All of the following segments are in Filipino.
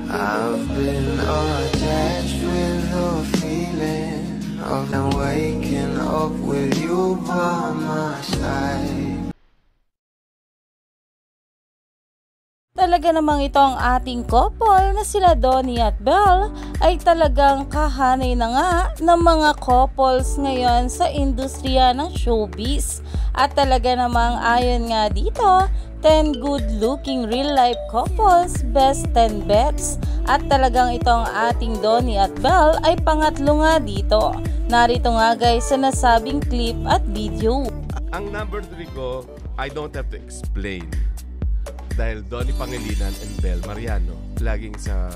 I've been attached with the feeling of waking up with you by my side. Talaga namang ito ang ating couple na sila Donnie at Belle ay talagang kahanay na nga ng mga couples ngayon sa industriya ng showbiz. At talaga namang ayon nga dito, 10 good-looking real-life couples, best 10 bets. At talagang itong ating Donnie at Belle ay pangatlo nga dito. Narito nga guys sa nasabing clip at video. Ang number 3 ko, I don't have to explain. Dahil Donnie Pangilinan and Belle Mariano laging sa...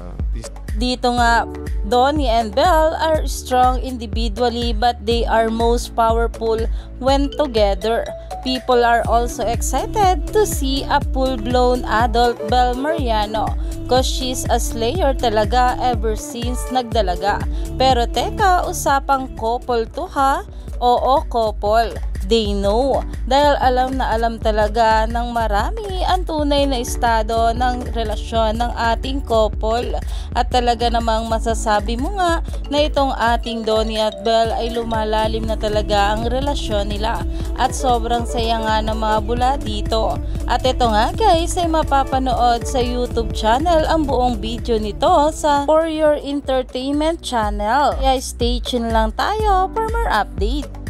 Dito nga, Donnie and Belle are strong individually but they are most powerful when together. People are also excited to see a full-blown adult Belle Mariano cause she's a slayer talaga ever since nagdalaga. Pero teka, usapang couple to ha? Oo, couple. They know. Dahil alam na alam talaga ng marami ang tunay na estado ng relasyon ng ating couple. At talaga namang masasabi mo nga na itong ating Donnie at Belle ay lumalalim na talaga ang relasyon nila. At sobrang saya nga ng mga bula dito. At ito nga guys ay mapapanood sa YouTube channel ang buong video nito sa For Your Entertainment channel. Kaya stay tuned lang tayo for more update.